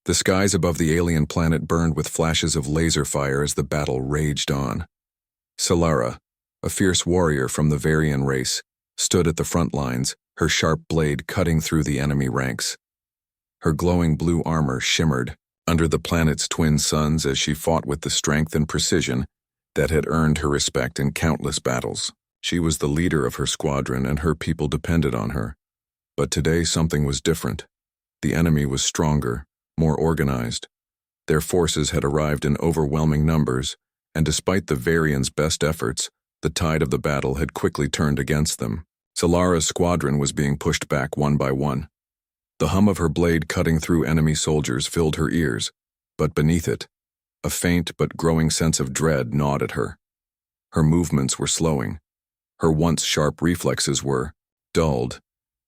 The skies above the alien planet burned with flashes of laser fire as the battle raged on. Solara, a fierce warrior from the Varian race, stood at the front lines, her sharp blade cutting through the enemy ranks. Her glowing blue armor shimmered under the planet's twin suns as she fought with the strength and precision that had earned her respect in countless battles. She was the leader of her squadron and her people depended on her. But today something was different. The enemy was stronger, more organized. Their forces had arrived in overwhelming numbers, and despite the Varians' best efforts, the tide of the battle had quickly turned against them. Solara's squadron was being pushed back one by one. The hum of her blade cutting through enemy soldiers filled her ears, but beneath it, a faint but growing sense of dread gnawed at her. Her movements were slowing. Her once sharp reflexes were dulled,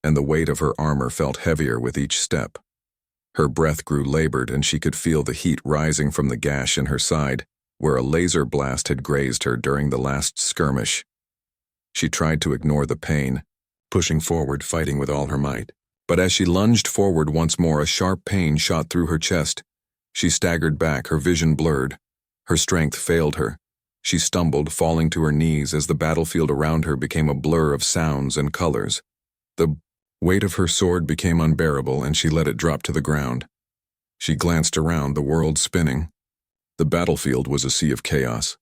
and the weight of her armor felt heavier with each step. Her breath grew labored and she could feel the heat rising from the gash in her side, where a laser blast had grazed her during the last skirmish. She tried to ignore the pain, pushing forward, fighting with all her might. But as she lunged forward once more, a sharp pain shot through her chest. She staggered back, her vision blurred. Her strength failed her. She stumbled, falling to her knees as the battlefield around her became a blur of sounds and colors. The weight of her sword became unbearable and she let it drop to the ground. She glanced around, the world spinning. The battlefield was a sea of chaos,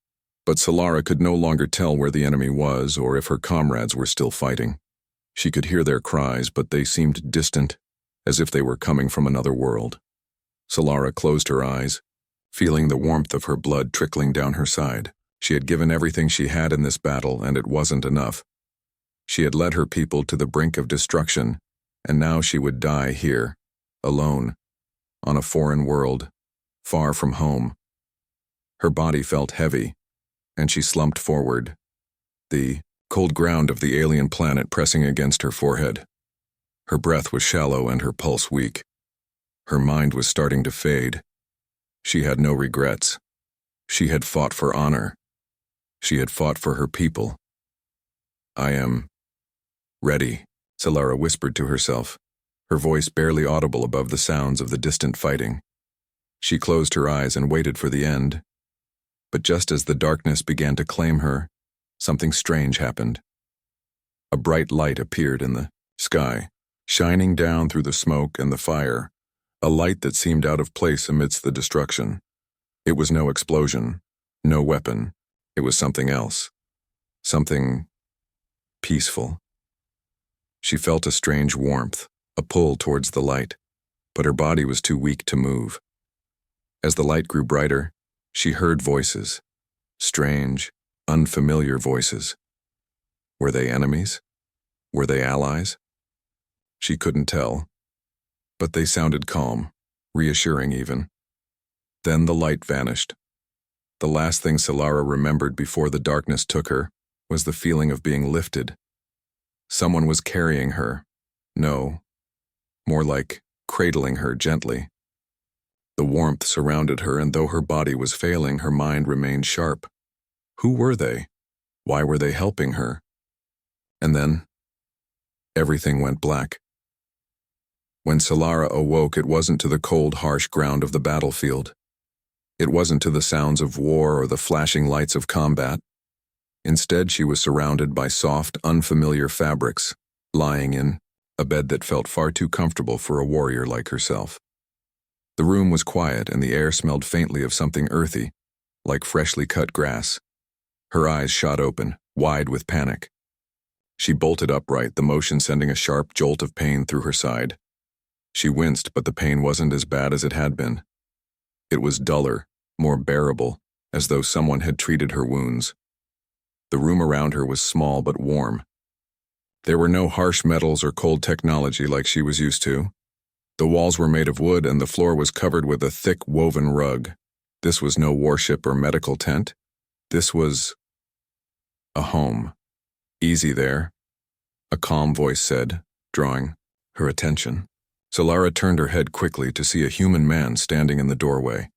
but Solara could no longer tell where the enemy was or if her comrades were still fighting. She could hear their cries, but they seemed distant, as if they were coming from another world. Solara closed her eyes, feeling the warmth of her blood trickling down her side. She had given everything she had in this battle, and it wasn't enough. She had led her people to the brink of destruction, and now she would die here, alone, on a foreign world, far from home. Her body felt heavy, and she slumped forward, the cold ground of the alien planet pressing against her forehead. Her breath was shallow and her pulse weak. Her mind was starting to fade. She had no regrets. She had fought for honor. She had fought for her people. "I am ready," Solara whispered to herself, her voice barely audible above the sounds of the distant fighting. She closed her eyes and waited for the end. But just as the darkness began to claim her, something strange happened. A bright light appeared in the sky, shining down through the smoke and the fire, a light that seemed out of place amidst the destruction. It was no explosion, no weapon. It was something else. Something peaceful. She felt a strange warmth, a pull towards the light, but her body was too weak to move. As the light grew brighter, she heard voices, strange, unfamiliar voices. Were they enemies? Were they allies? She couldn't tell, but they sounded calm, reassuring even. Then the light vanished. The last thing Solara remembered before the darkness took her was the feeling of being lifted. Someone was carrying her. No, more like cradling her gently. The warmth surrounded her, and though her body was failing, her mind remained sharp. Who were they? Why were they helping her? And then, everything went black. When Solara awoke, it wasn't to the cold, harsh ground of the battlefield. It wasn't to the sounds of war or the flashing lights of combat. Instead, she was surrounded by soft, unfamiliar fabrics, lying in a bed that felt far too comfortable for a warrior like herself. The room was quiet, and the air smelled faintly of something earthy, like freshly cut grass. Her eyes shot open, wide with panic. She bolted upright, the motion sending a sharp jolt of pain through her side. She winced, but the pain wasn't as bad as it had been. It was duller, more bearable, as though someone had treated her wounds. The room around her was small but warm. There were no harsh metals or cold technology like she was used to. The walls were made of wood and the floor was covered with a thick woven rug. This was no warship or medical tent. This was a home. "Easy there," a calm voice said, drawing her attention. Solara turned her head quickly to see a human man standing in the doorway.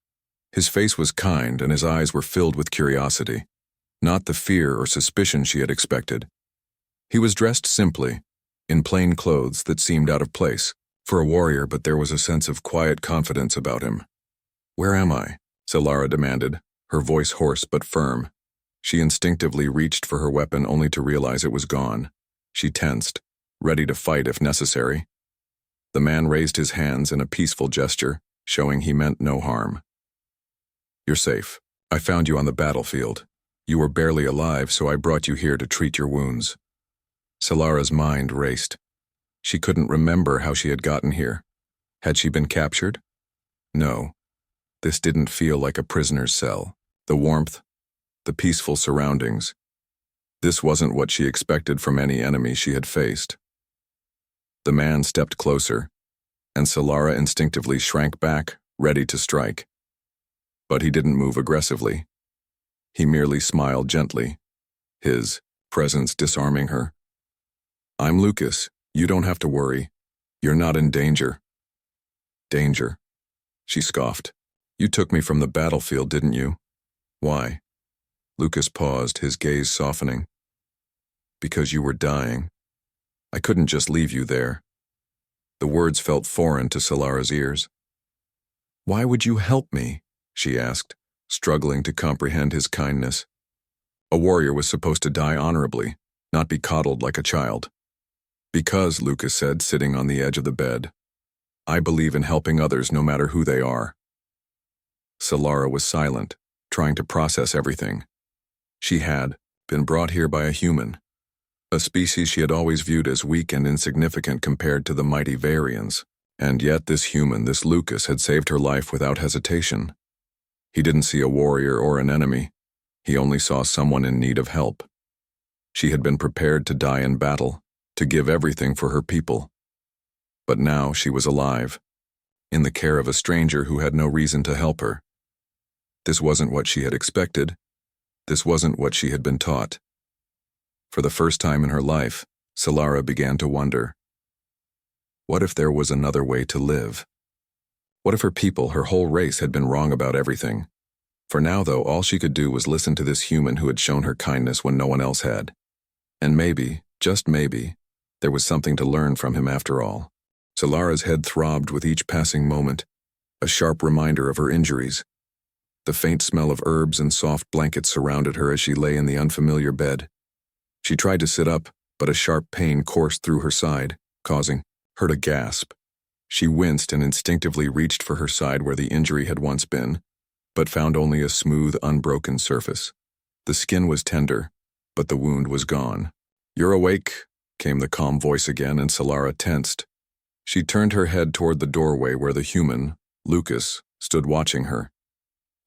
His face was kind and his eyes were filled with curiosity, not the fear or suspicion she had expected. He was dressed simply, in plain clothes that seemed out of place. for a warrior, but there was a sense of quiet confidence about him. "Where am I?" Solara demanded, her voice hoarse but firm. She instinctively reached for her weapon only to realize it was gone. She tensed, ready to fight if necessary. The man raised his hands in a peaceful gesture, showing he meant no harm. "You're safe. I found you on the battlefield. You were barely alive, so I brought you here to treat your wounds." Solara's mind raced. She couldn't remember how she had gotten here. Had she been captured? No. This didn't feel like a prisoner's cell. The warmth, the peaceful surroundings. This wasn't what she expected from any enemy she had faced. The man stepped closer, and Solara instinctively shrank back, ready to strike. But he didn't move aggressively. He merely smiled gently, his presence disarming her. "I'm Lucas. You don't have to worry. You're not in danger." "Danger?" She scoffed. "You took me from the battlefield, didn't you? Why?" Lucas paused, his gaze softening. "Because you were dying. I couldn't just leave you there." The words felt foreign to Solara's ears. "Why would you help me?" she asked, struggling to comprehend his kindness. A warrior was supposed to die honorably, not be coddled like a child. "Because," Lucas said, sitting on the edge of the bed, "I believe in helping others no matter who they are." Solara was silent, trying to process everything. She had been brought here by a human, a species she had always viewed as weak and insignificant compared to the mighty Varians, and yet this human, this Lucas, had saved her life without hesitation. He didn't see a warrior or an enemy. He only saw someone in need of help. She had been prepared to die in battle, to give everything for her people. But now she was alive, in the care of a stranger who had no reason to help her. This wasn't what she had expected. This wasn't what she had been taught. For the first time in her life, Solara began to wonder, what if there was another way to live? What if her people, her whole race, had been wrong about everything? For now, though, all she could do was listen to this human who had shown her kindness when no one else had. And maybe, just maybe, there was something to learn from him after all. Solara's head throbbed with each passing moment, a sharp reminder of her injuries. The faint smell of herbs and soft blankets surrounded her as she lay in the unfamiliar bed. She tried to sit up, but a sharp pain coursed through her side, causing her to gasp. She winced and instinctively reached for her side where the injury had once been, but found only a smooth, unbroken surface. The skin was tender, but the wound was gone. "You're awake," came the calm voice again, and Solara tensed. She turned her head toward the doorway where the human, Lucas, stood watching her.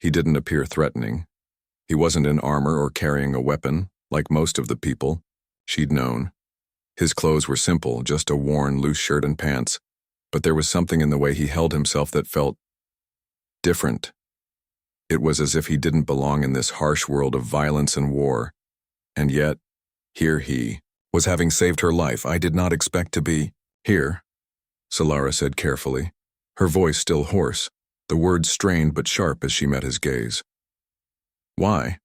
He didn't appear threatening. He wasn't in armor or carrying a weapon, like most of the people she'd known. His clothes were simple, just a worn, loose shirt and pants, but there was something in the way he held himself that felt different. It was as if he didn't belong in this harsh world of violence and war. And yet, here he was, having saved her life. "I did not expect to be here," Solara said carefully, her voice still hoarse, the words strained but sharp as she met his gaze. "Why?"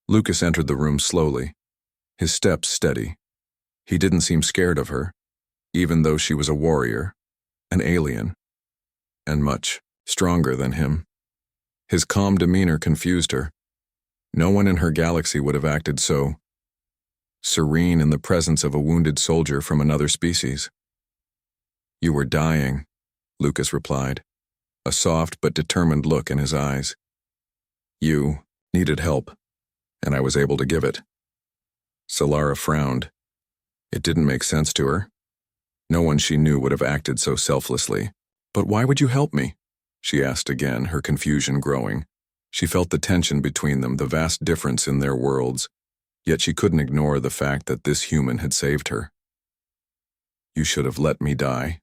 Lucas entered the room slowly, his steps steady. He didn't seem scared of her, even though she was a warrior, an alien, and much stronger than him. His calm demeanor confused her. No one in her galaxy would have acted so serene in the presence of a wounded soldier from another species. "You were dying," Lucas replied, a soft but determined look in his eyes. "You needed help, and I was able to give it." Solara frowned. It didn't make sense to her. No one she knew would have acted so selflessly. "But why would you help me?" she asked again, her confusion growing. She felt the tension between them, the vast difference in their worlds, yet she couldn't ignore the fact that this human had saved her. "You should have let me die."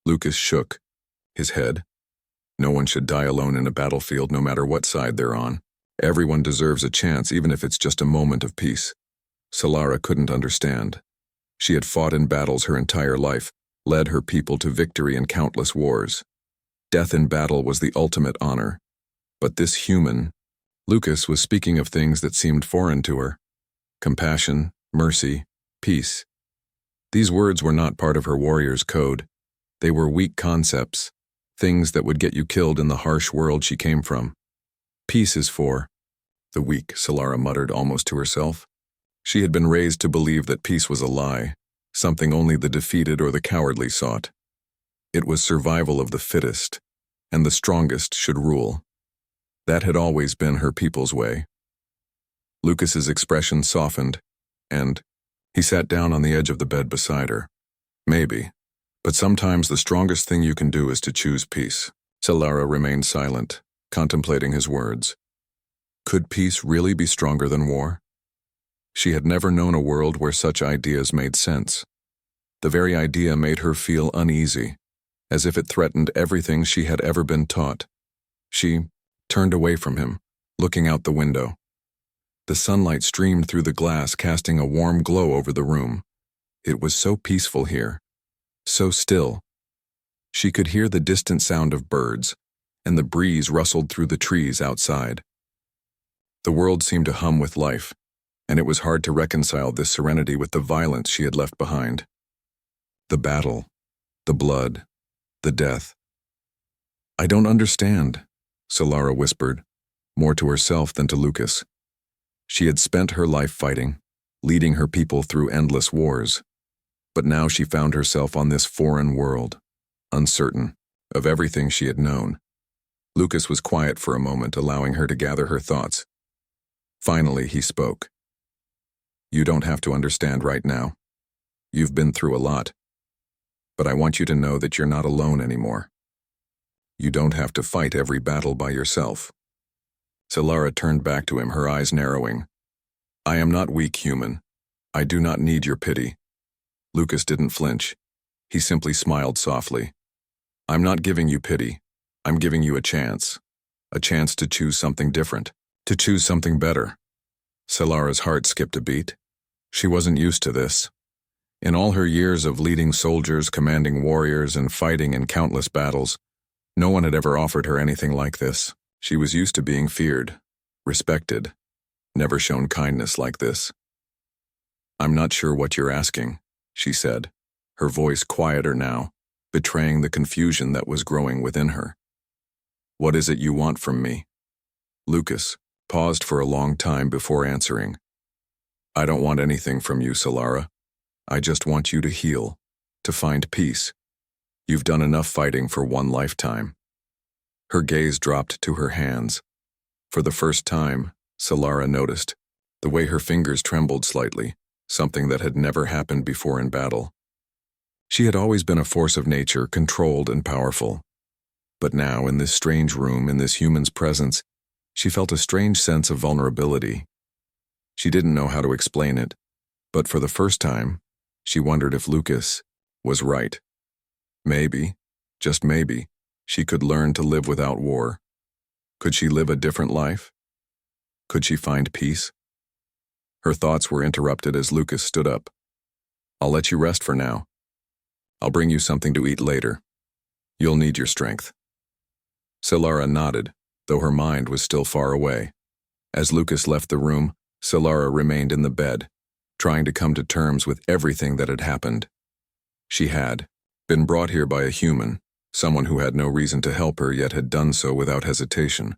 Lucas shook his head. No one should die alone in a battlefield, no matter what side they're on. Everyone deserves a chance, even if it's just a moment of peace. Solara couldn't understand. She had fought in battles her entire life, led her people to victory in countless wars. Death in battle was the ultimate honor. But this human, Lucas, was speaking of things that seemed foreign to her. Compassion, mercy, peace. These words were not part of her warrior's code. They were weak concepts, things that would get you killed in the harsh world she came from. Peace is for the weak, Solara muttered almost to herself. She had been raised to believe that peace was a lie, something only the defeated or the cowardly sought. It was survival of the fittest, and the strongest should rule. That had always been her people's way. Lucas's expression softened, and he sat down on the edge of the bed beside her. Maybe, but sometimes the strongest thing you can do is to choose peace. Solara remained silent, contemplating his words. Could peace really be stronger than war? She had never known a world where such ideas made sense. The very idea made her feel uneasy, as if it threatened everything she had ever been taught. She turned away from him, looking out the window. The sunlight streamed through the glass, casting a warm glow over the room. It was so peaceful here, so still. She could hear the distant sound of birds, and the breeze rustled through the trees outside. The world seemed to hum with life, and it was hard to reconcile this serenity with the violence she had left behind. The battle, the blood, the death. I don't understand, Solara whispered, more to herself than to Lucas. She had spent her life fighting, leading her people through endless wars. But now she found herself on this foreign world, uncertain of everything she had known. Lucas was quiet for a moment, allowing her to gather her thoughts. Finally, he spoke. You don't have to understand right now. You've been through a lot. But I want you to know that you're not alone anymore. You don't have to fight every battle by yourself. Solara turned back to him, her eyes narrowing. I am not weak, human. I do not need your pity. Lucas didn't flinch. He simply smiled softly. I'm not giving you pity. I'm giving you a chance to choose something different, to choose something better. Solara's heart skipped a beat. She wasn't used to this. In all her years of leading soldiers, commanding warriors, and fighting in countless battles, no one had ever offered her anything like this. She was used to being feared, respected, never shown kindness like this. I'm not sure what you're asking, she said, her voice quieter now, betraying the confusion that was growing within her. What is it you want from me? Lucas paused for a long time before answering. I don't want anything from you, Solara. I just want you to heal, to find peace. You've done enough fighting for one lifetime. Her gaze dropped to her hands. For the first time, Solara noticed the way her fingers trembled slightly, something that had never happened before in battle. She had always been a force of nature, controlled and powerful. But now, in this strange room, in this human's presence, she felt a strange sense of vulnerability. She didn't know how to explain it, but for the first time, she wondered if Lucas was right. Maybe, just maybe, she could learn to live without war. Could she live a different life? Could she find peace? Her thoughts were interrupted as Lucas stood up. I'll let you rest for now. I'll bring you something to eat later. You'll need your strength. Solara nodded, though her mind was still far away. As Lucas left the room, Solara remained in the bed, trying to come to terms with everything that had happened. She had been brought here by a human, someone who had no reason to help her yet had done so without hesitation.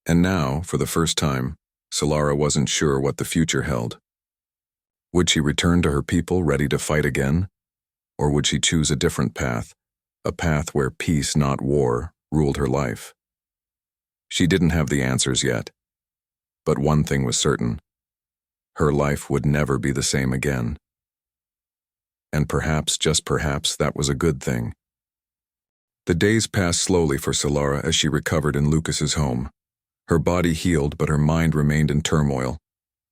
And now, for the first time, Solara wasn't sure what the future held. Would she return to her people ready to fight again? Or would she choose a different path, a path where peace, not war, ruled her life? She didn't have the answers yet. But one thing was certain. Her life would never be the same again. And perhaps, just perhaps, that was a good thing. The days passed slowly for Solara as she recovered in Lucas's home. Her body healed, but her mind remained in turmoil.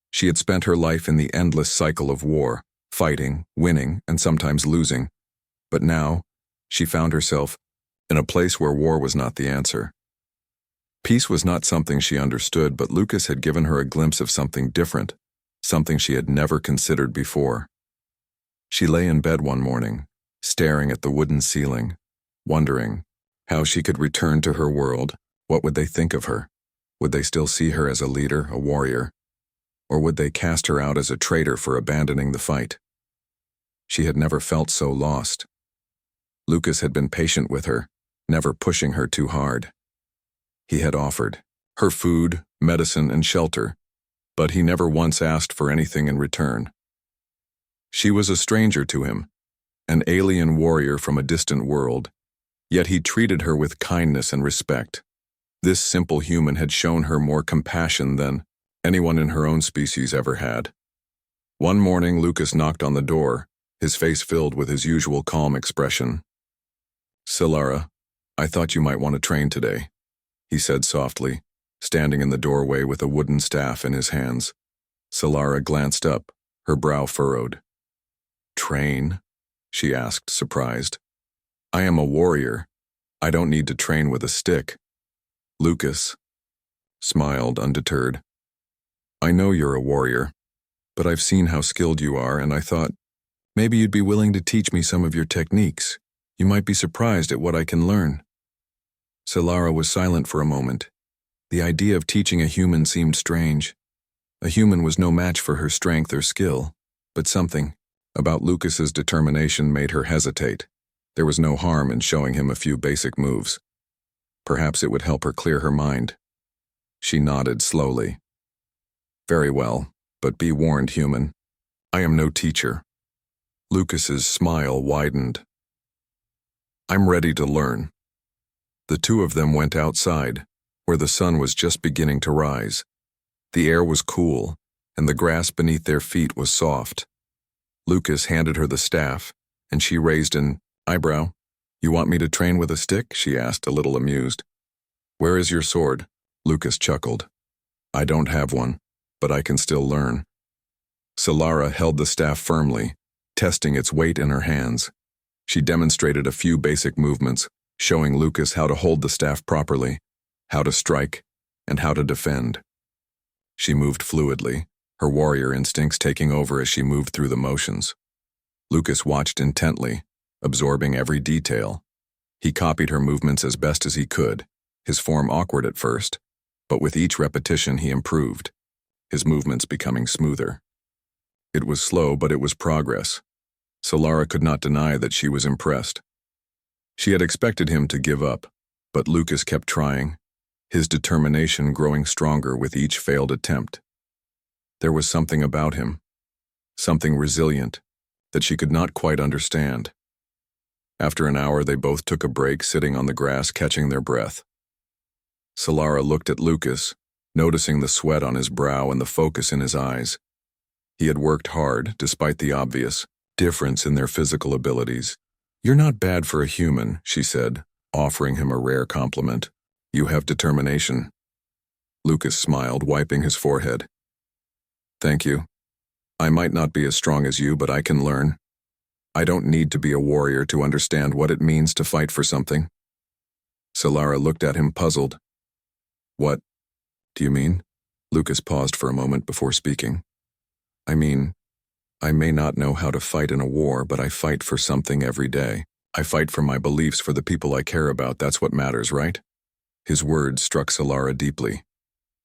She had spent her life in the endless cycle of war, fighting, winning, and sometimes losing. But now, she found herself in a place where war was not the answer. Peace was not something she understood, but Lucas had given her a glimpse of something different, something she had never considered before. She lay in bed one morning, staring at the wooden ceiling, wondering how she could return to her world. What would they think of her? Would they still see her as a leader, a warrior? Or would they cast her out as a traitor for abandoning the fight? She had never felt so lost. Lucas had been patient with her, never pushing her too hard. He had offered her food, medicine, and shelter, but he never once asked for anything in return. She was a stranger to him, an alien warrior from a distant world, yet he treated her with kindness and respect. This simple human had shown her more compassion than anyone in her own species ever had. One morning, Lucas knocked on the door, his face filled with his usual calm expression. "Solara, I thought you might want to train today," he said softly, standing in the doorway with a wooden staff in his hands. Solara glanced up, her brow furrowed. "Train?" she asked, surprised. "I am a warrior. I don't need to train with a stick." Lucas smiled, undeterred. "I know you're a warrior, but I've seen how skilled you are, and I thought maybe you'd be willing to teach me some of your techniques. You might be surprised at what I can learn." Solara was silent for a moment. The idea of teaching a human seemed strange. A human was no match for her strength or skill, but something about Lucas's determination made her hesitate. There was no harm in showing him a few basic moves. Perhaps it would help her clear her mind. She nodded slowly. "Very well, but be warned, human. I am no teacher." Lucas's smile widened. "I'm ready to learn." The two of them went outside, where the sun was just beginning to rise. The air was cool, and the grass beneath their feet was soft. Lucas handed her the staff, and she raised an eyebrow. "You want me to train with a stick?" she asked, a little amused. "Where is your sword?" Lucas chuckled. "I don't have one, but I can still learn." Solara held the staff firmly, testing its weight in her hands. She demonstrated a few basic movements, showing Lucas how to hold the staff properly, how to strike, and how to defend. She moved fluidly, her warrior instincts taking over as she moved through the motions. Lucas watched intently, absorbing every detail. He copied her movements as best as he could, his form awkward at first, but with each repetition he improved, his movements becoming smoother. It was slow, but it was progress. Solara could not deny that she was impressed. She had expected him to give up, but Lucas kept trying, his determination growing stronger with each failed attempt. There was something about him, something resilient, that she could not quite understand. After an hour, they both took a break, sitting on the grass, catching their breath. Solara looked at Lucas, noticing the sweat on his brow and the focus in his eyes. He had worked hard, despite the obvious difference in their physical abilities. "You're not bad for a human," she said, offering him a rare compliment. "You have determination." Lucas smiled, wiping his forehead. "Thank you. I might not be as strong as you, but I can learn. I don't need to be a warrior to understand what it means to fight for something." Solara looked at him, puzzled. "What do you mean?" Lucas paused for a moment before speaking. "I mean, I may not know how to fight in a war, but I fight for something every day. I fight for my beliefs, for the people I care about. That's what matters, right?" His words struck Solara deeply.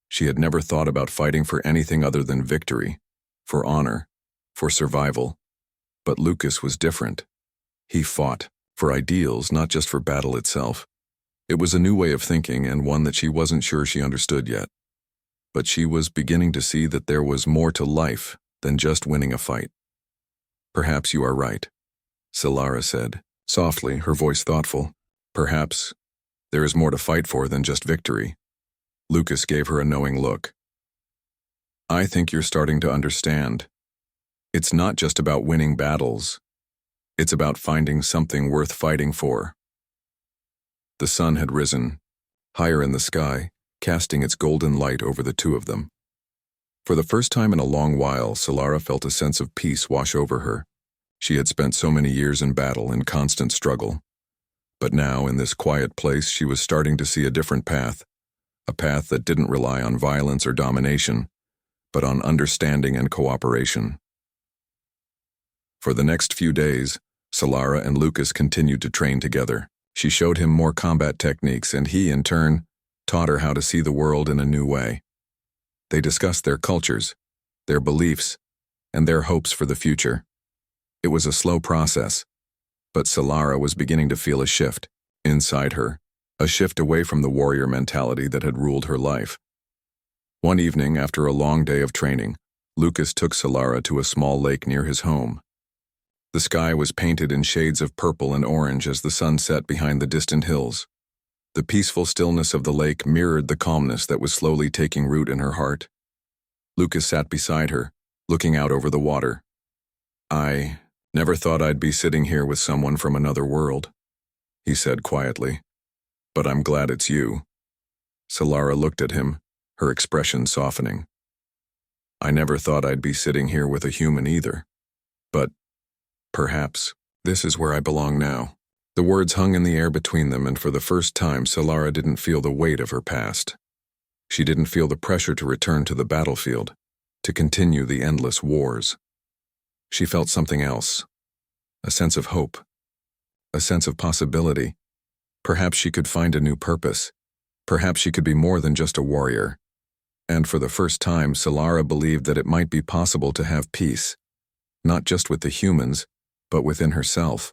She had never thought about fighting for anything other than victory, for honor, for survival. But Lucas was different. He fought for ideals, not just for battle itself. It was a new way of thinking, and one that she wasn't sure she understood yet. But she was beginning to see that there was more to life than just winning a fight. "Perhaps you are right," Solara said, softly, her voice thoughtful. "Perhaps there is more to fight for than just victory." Lucas gave her a knowing look. "I think you're starting to understand. It's not just about winning battles. It's about finding something worth fighting for." The sun had risen, higher in the sky, casting its golden light over the two of them. For the first time in a long while, Solara felt a sense of peace wash over her. She had spent so many years in battle, in constant struggle. But now, in this quiet place, she was starting to see a different path, a path that didn't rely on violence or domination, but on understanding and cooperation. For the next few days, Solara and Lucas continued to train together. She showed him more combat techniques, and he, in turn, taught her how to see the world in a new way. They discussed their cultures, their beliefs, and their hopes for the future. It was a slow process, but Solara was beginning to feel a shift inside her, a shift away from the warrior mentality that had ruled her life. One evening, after a long day of training, Lucas took Solara to a small lake near his home. The sky was painted in shades of purple and orange as the sun set behind the distant hills. The peaceful stillness of the lake mirrored the calmness that was slowly taking root in her heart. Lucas sat beside her, looking out over the water. "I never thought I'd be sitting here with someone from another world," he said quietly. "But I'm glad it's you." Solara looked at him, her expression softening. "I never thought I'd be sitting here with a human either. But perhaps this is where I belong now." The words hung in the air between them, and for the first time Solara didn't feel the weight of her past. She didn't feel the pressure to return to the battlefield, to continue the endless wars. She felt something else, a sense of hope, a sense of possibility. Perhaps she could find a new purpose. Perhaps she could be more than just a warrior. And for the first time, Solara believed that it might be possible to have peace, not just with the humans, but within herself.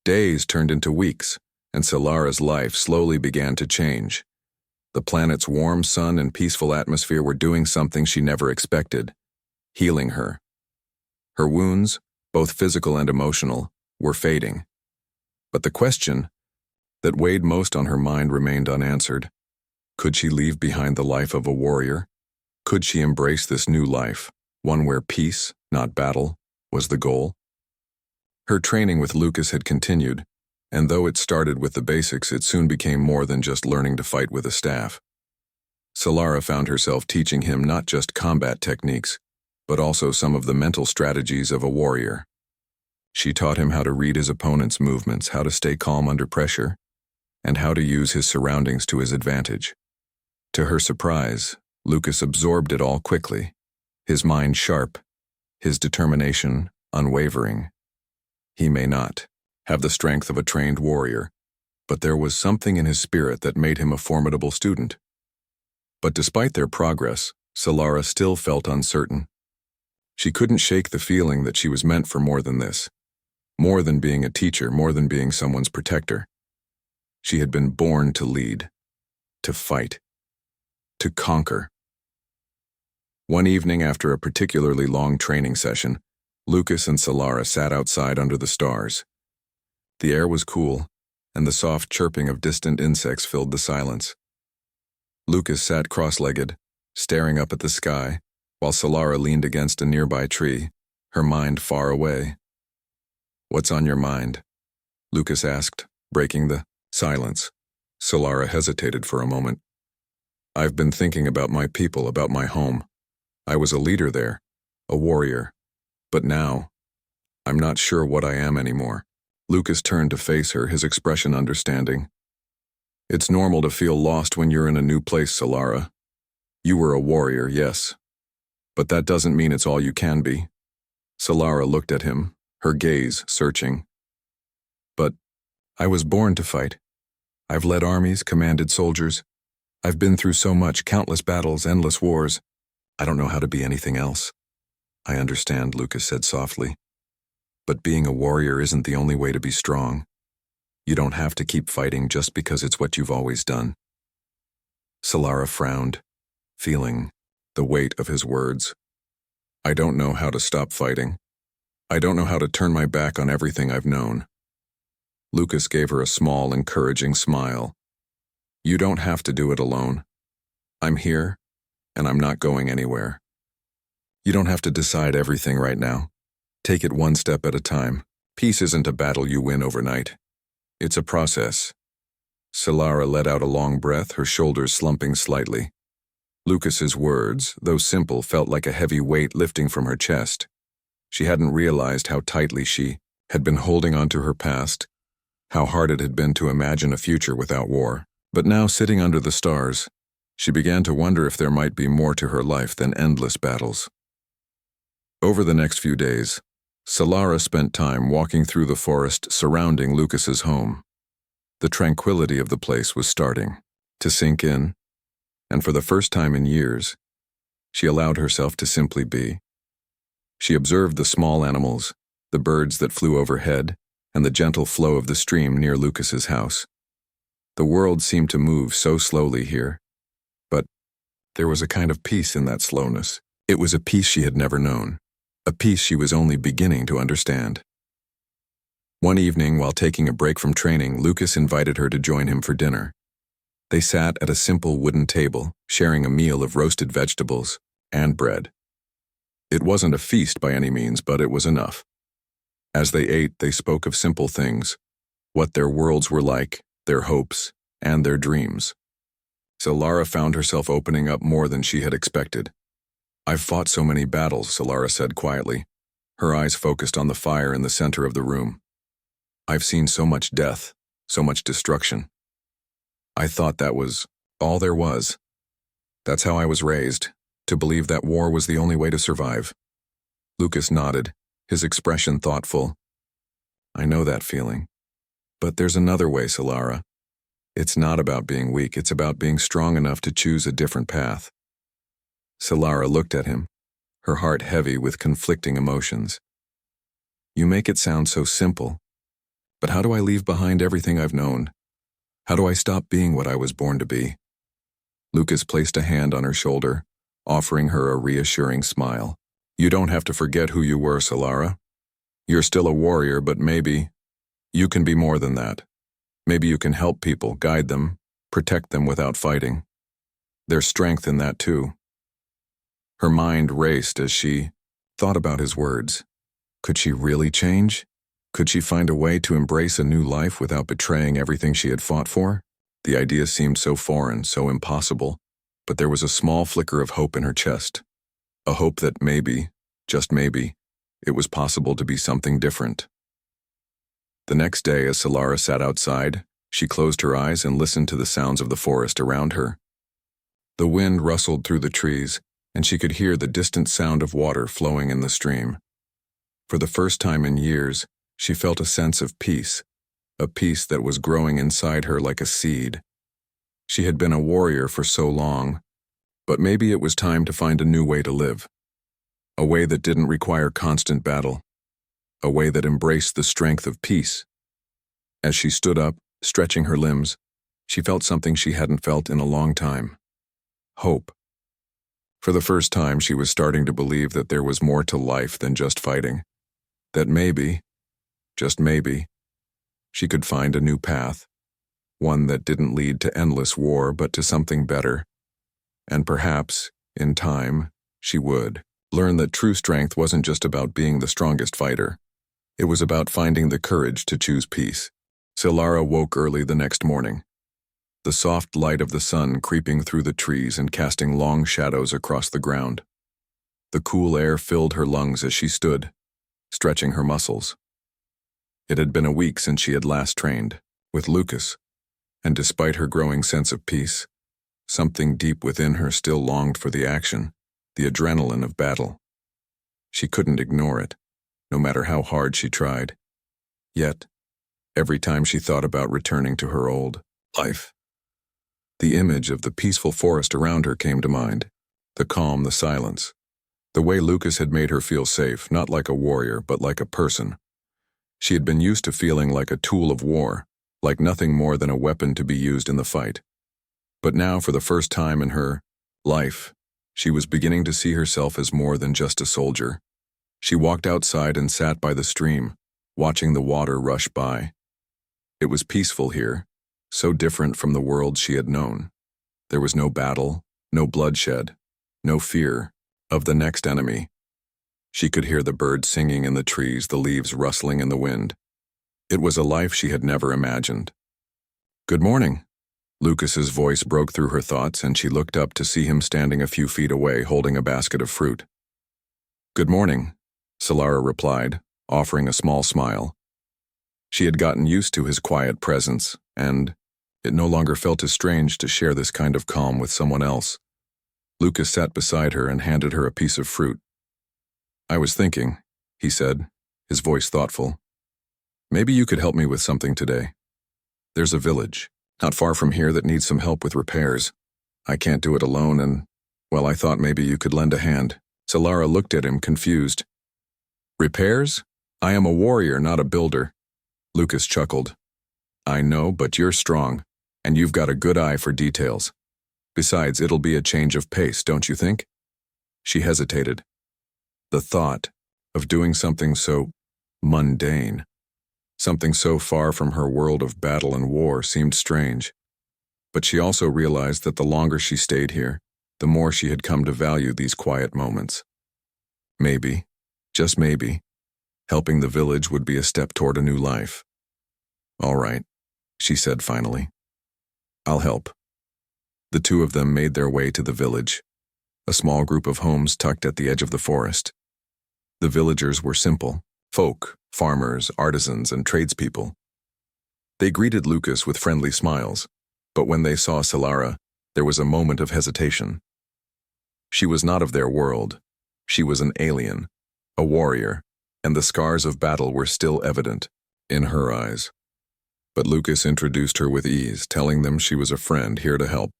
Days turned into weeks, and Solara's life slowly began to change. The planet's warm sun and peaceful atmosphere were doing something she never expected, healing her. Her wounds, both physical and emotional, were fading. But the question that weighed most on her mind remained unanswered. Could she leave behind the life of a warrior? Could she embrace this new life, one where peace, not battle, was the goal? Her training with Lucas had continued, and though it started with the basics, it soon became more than just learning to fight with a staff. Solara found herself teaching him not just combat techniques, but also some of the mental strategies of a warrior. She taught him how to read his opponent's movements, how to stay calm under pressure, and how to use his surroundings to his advantage. To her surprise, Lucas absorbed it all quickly, his mind sharp, his determination unwavering. He may not have the strength of a trained warrior, but there was something in his spirit that made him a formidable student. But despite their progress, Solara still felt uncertain. She couldn't shake the feeling that she was meant for more than this, more than being a teacher, more than being someone's protector. She had been born to lead, to fight, to conquer. One evening after a particularly long training session, Lucas and Solara sat outside under the stars. The air was cool, and the soft chirping of distant insects filled the silence. Lucas sat cross-legged, staring up at the sky, while Solara leaned against a nearby tree, her mind far away. "What's on your mind?" Lucas asked, breaking the silence. Solara hesitated for a moment. "I've been thinking about my people, about my home. I was a leader there, a warrior. But now, I'm not sure what I am anymore." Lucas turned to face her, his expression understanding. "It's normal to feel lost when you're in a new place, Solara. You were a warrior, yes. But that doesn't mean it's all you can be." Solara looked at him, her gaze searching. "But I was born to fight. I've led armies, commanded soldiers. I've been through so much, countless battles, endless wars. I don't know how to be anything else." "I understand," Lucas said softly. "But being a warrior isn't the only way to be strong. You don't have to keep fighting just because it's what you've always done." Solara frowned, feeling the weight of his words. "I don't know how to stop fighting. I don't know how to turn my back on everything I've known." Lucas gave her a small, encouraging smile. "You don't have to do it alone. I'm here, and I'm not going anywhere. You don't have to decide everything right now. Take it one step at a time. Peace isn't a battle you win overnight. It's a process." Solara let out a long breath, her shoulders slumping slightly. Lucas's words, though simple, felt like a heavy weight lifting from her chest. She hadn't realized how tightly she had been holding on to her past, how hard it had been to imagine a future without war. But now, sitting under the stars, she began to wonder if there might be more to her life than endless battles. Over the next few days, Solara spent time walking through the forest surrounding Lucas's home. The tranquility of the place was starting to sink in, and for the first time in years, she allowed herself to simply be. She observed the small animals, the birds that flew overhead, and the gentle flow of the stream near Lucas's house. The world seemed to move so slowly here, but there was a kind of peace in that slowness. It was a peace she had never known, a peace she was only beginning to understand. One evening, while taking a break from training, Lucas invited her to join him for dinner. They sat at a simple wooden table, sharing a meal of roasted vegetables and bread. It wasn't a feast by any means, but it was enough. As they ate, they spoke of simple things, what their worlds were like, their hopes, and their dreams. Solara found herself opening up more than she had expected. "I've fought so many battles," Solara said quietly, her eyes focused on the fire in the center of the room. "I've seen so much death, so much destruction. I thought that was all there was. That's how I was raised, to believe that war was the only way to survive." Lucas nodded, his expression thoughtful. "I know that feeling. But there's another way, Solara. It's not about being weak, it's about being strong enough to choose a different path." Solara looked at him, her heart heavy with conflicting emotions. "You make it sound so simple. But how do I leave behind everything I've known? How do I stop being what I was born to be?" Lucas placed a hand on her shoulder, offering her a reassuring smile. "You don't have to forget who you were, Solara. You're still a warrior, but maybe you can be more than that. Maybe you can help people, guide them, protect them without fighting. There's strength in that too." Her mind raced as she thought about his words. Could she really change? Could she find a way to embrace a new life without betraying everything she had fought for? The idea seemed so foreign, so impossible, but there was a small flicker of hope in her chest. A hope that maybe, just maybe, it was possible to be something different. The next day, as Solara sat outside, she closed her eyes and listened to the sounds of the forest around her. The wind rustled through the trees, and she could hear the distant sound of water flowing in the stream. For the first time in years, she felt a sense of peace, a peace that was growing inside her like a seed. She had been a warrior for so long, but maybe it was time to find a new way to live. A way that didn't require constant battle. A way that embraced the strength of peace. As she stood up, stretching her limbs, she felt something she hadn't felt in a long time. Hope. For the first time, she was starting to believe that there was more to life than just fighting. That maybe, just maybe, she could find a new path. One that didn't lead to endless war, but to something better. And perhaps, in time, she would learn that true strength wasn't just about being the strongest fighter. It was about finding the courage to choose peace. Solara woke early the next morning. The soft light of the sun creeping through the trees and casting long shadows across the ground. The cool air filled her lungs as she stood, stretching her muscles. It had been a week since she had last trained, with Lucas, and despite her growing sense of peace, something deep within her still longed for the action, the adrenaline of battle. She couldn't ignore it, no matter how hard she tried. Yet, every time she thought about returning to her old life, the image of the peaceful forest around her came to mind, the calm, the silence, the way Lucas had made her feel safe, not like a warrior, but like a person. She had been used to feeling like a tool of war, like nothing more than a weapon to be used in the fight. But now, for the first time in her life, she was beginning to see herself as more than just a soldier. She walked outside and sat by the stream, watching the water rush by. It was peaceful here, so different from the world she had known. There was no battle, no bloodshed, no fear of the next enemy. She could hear the birds singing in the trees, the leaves rustling in the wind. It was a life she had never imagined. "Good morning." Lucas's voice broke through her thoughts, and she looked up to see him standing a few feet away holding a basket of fruit. "Good morning," Solara replied, offering a small smile. She had gotten used to his quiet presence, and it no longer felt as strange to share this kind of calm with someone else. Lucas sat beside her and handed her a piece of fruit. "I was thinking," he said, his voice thoughtful, "maybe you could help me with something today. There's a village not far from here that needs some help with repairs. I can't do it alone and, well, I thought maybe you could lend a hand." Solara looked at him, confused. "Repairs? I am a warrior, not a builder. Lucas chuckled. I know, but you're strong, and you've got a good eye for details. Besides, it'll be a change of pace, don't you think? She hesitated. The thought of doing something so mundane, something so far from her world of battle and war, seemed strange. But she also realized that the longer she stayed here, the more she had come to value these quiet moments. Maybe, just maybe, helping the village would be a step toward a new life. All right, she said finally. I'll help. The two of them made their way to the village, a small group of homes tucked at the edge of the forest. The villagers were simple folk, farmers, artisans, and tradespeople. They greeted Lucas with friendly smiles, but when they saw Solara, there was a moment of hesitation. She was not of their world. She was an alien, a warrior, and the scars of battle were still evident in her eyes. But Lucas introduced her with ease, telling them she was a friend here to help.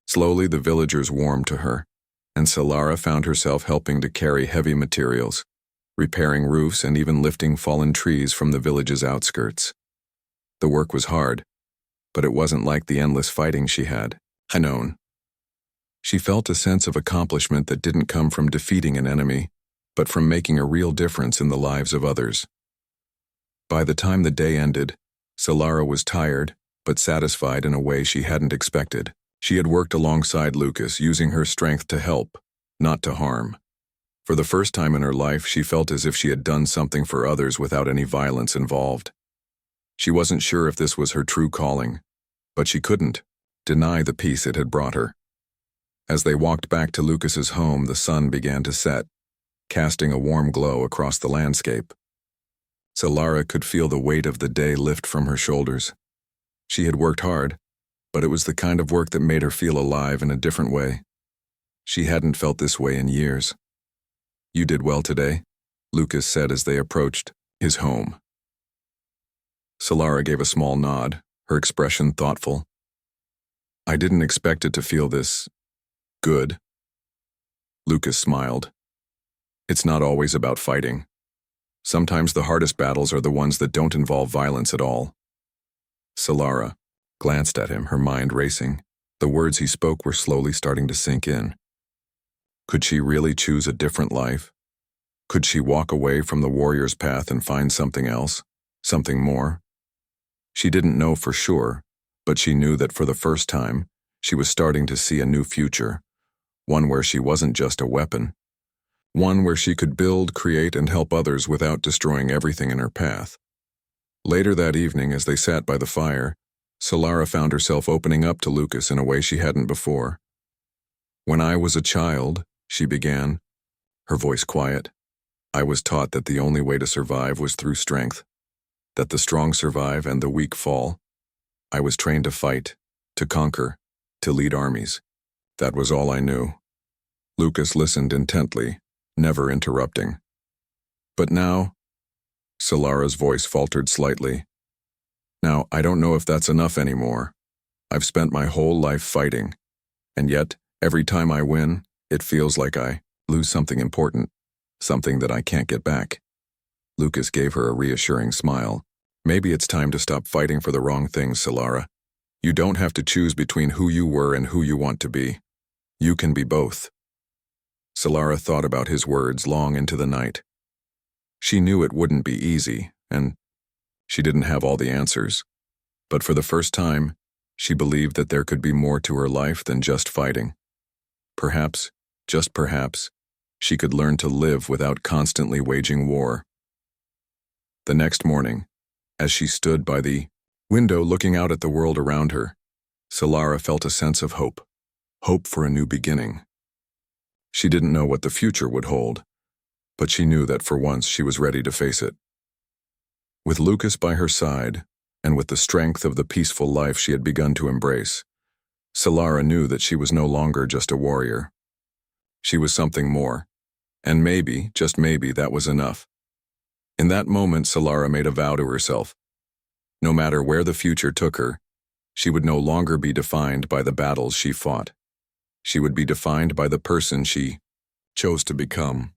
Slowly, the villagers warmed to her, and Solara found herself helping to carry heavy materials, repairing roofs and even lifting fallen trees from the village's outskirts. The work was hard, but it wasn't like the endless fighting she had known. She felt a sense of accomplishment that didn't come from defeating an enemy, but from making a real difference in the lives of others. By the time the day ended, Solara was tired, but satisfied in a way she hadn't expected. She had worked alongside Lucas, using her strength to help, not to harm. For the first time in her life, she felt as if she had done something for others without any violence involved. She wasn't sure if this was her true calling, but she couldn't deny the peace it had brought her. As they walked back to Lucas's home, the sun began to set, casting a warm glow across the landscape. Solara could feel the weight of the day lift from her shoulders. She had worked hard, but it was the kind of work that made her feel alive in a different way. She hadn't felt this way in years. You did well today, Lucas said as they approached his home. Solara gave a small nod, her expression thoughtful. I didn't expect it to feel this good. Lucas smiled. It's not always about fighting. Sometimes the hardest battles are the ones that don't involve violence at all. Solara glanced at him, her mind racing. The words he spoke were slowly starting to sink in. Could she really choose a different life? Could she walk away from the warrior's path and find something else, something more? She didn't know for sure, but she knew that for the first time, she was starting to see a new future, one where she wasn't just a weapon, one where she could build, create, and help others without destroying everything in her path. Later that evening, as they sat by the fire, Solara found herself opening up to Lucas in a way she hadn't before. When I was a child, she began, her voice quiet, I was taught that the only way to survive was through strength, that the strong survive and the weak fall. I was trained to fight, to conquer, to lead armies. That was all I knew. Lucas listened intently, never interrupting. But now, Solara's voice faltered slightly. Now, I don't know if that's enough anymore. I've spent my whole life fighting, and yet, every time I win, it feels like I lose something important, something that I can't get back. Lucas gave her a reassuring smile. Maybe it's time to stop fighting for the wrong things, Solara. You don't have to choose between who you were and who you want to be. You can be both. Solara thought about his words long into the night. She knew it wouldn't be easy, and she didn't have all the answers. But for the first time, she believed that there could be more to her life than just fighting. Perhaps, just perhaps, she could learn to live without constantly waging war. The next morning, as she stood by the window looking out at the world around her, Solara felt a sense of hope for a new beginning. She didn't know what the future would hold, but she knew that for once she was ready to face it. With Lucas by her side, and with the strength of the peaceful life she had begun to embrace, Solara knew that she was no longer just a warrior. She was something more, and maybe, just maybe, that was enough. In that moment, Solara made a vow to herself. No matter where the future took her, she would no longer be defined by the battles she fought. She would be defined by the person she chose to become.